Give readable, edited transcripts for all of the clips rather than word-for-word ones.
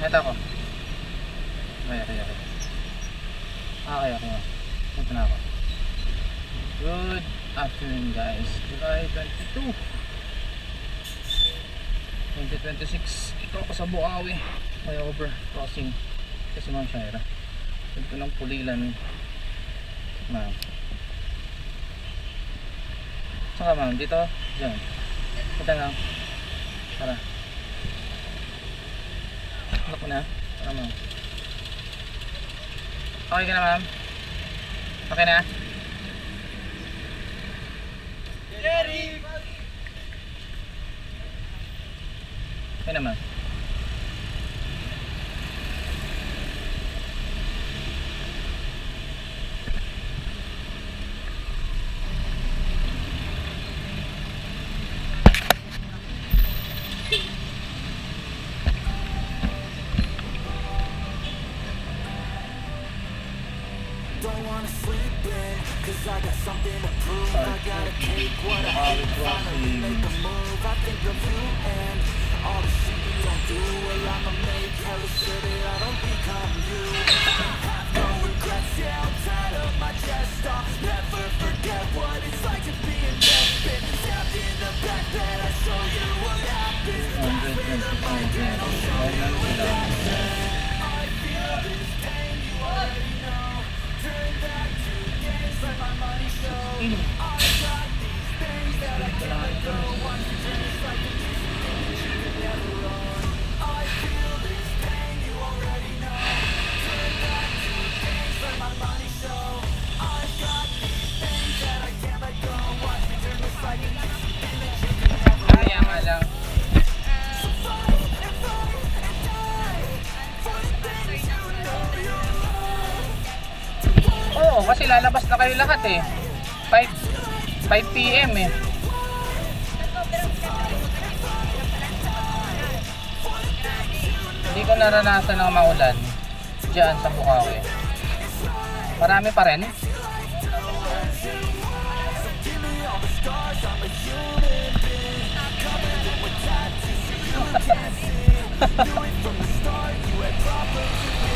Ito ako. Okay. Okay. Ito na ako. Good afternoon guys. July 22 2026. Ito ako sa Bukawi. May over crossing kasi Ma'am Shaira. Ito ng Pulilan. Ma'am. Saka ma'am, dito. Diyan. Ito lang. Tara. Look ko na. Tara ma'am. Okay ka na ma'am? Okay na? Ready! Okay na ma'am. Don't wanna sleep in, cause I got something to prove. I gotta take what I hate, finally make a move. I think of you and all the shit you don't do. Well, I'ma make hella sure that I don't become you. Have no regrets, yeah, I'll tie up my chest. I'll never forget what it's like to be invested. Stabbed in the back bed, I show you what happens. Pass me the mic and I'll show you what happens. I feel this pain, you already know. Turn back to games, let my money show. I got these things that I can't let go. Watch me turn this like a dream, you can never run. I feel this pain, you already know. Turn back to games, let my money show. I got these things that I can't let go. Watch me turn this like a dream, you can never run. Kaya nga lang. So fight and die for the things you know you love. Oo, kasi lalabas na kayo lahat eh. 5 PM eh. Hindi ko naranasan ng maulan diyan sa Bukawi. Marami pa rin.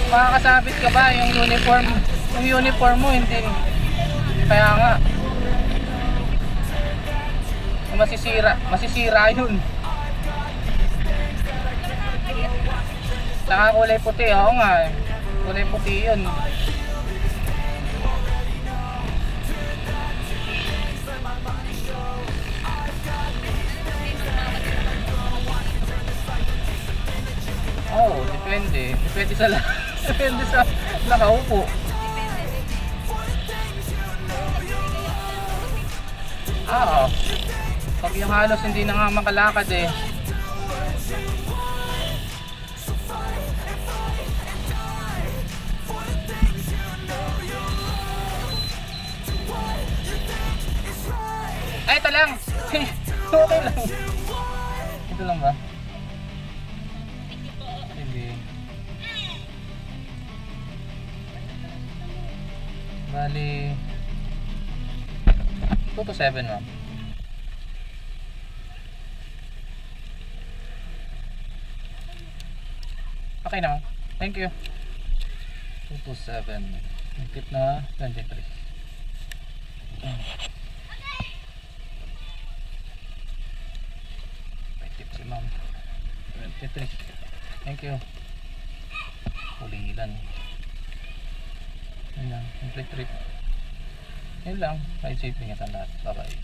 Makakasabit ka ba yung uniform? Yung uniform mo hindi. Kaya nga masisira yun. Saka kulay puti, oo nga eh. Kulay puti yun. Oh, depende. Depende sa depende sa nakaupo. Oo. Pag yung halos hindi na nga makalakad eh. Ay, ito lang. Okay lang. Ito lang ba? Hindi. Bali 2 to 7 ma'am. Okay naman. Thank you. 2 to 7. Higit na 23. May tip si ma'am. 23. Thank you. Pulilan. Yan lang. Complete trip. Yan lang. Ride safe. Ingat ang lahat. Bye bye.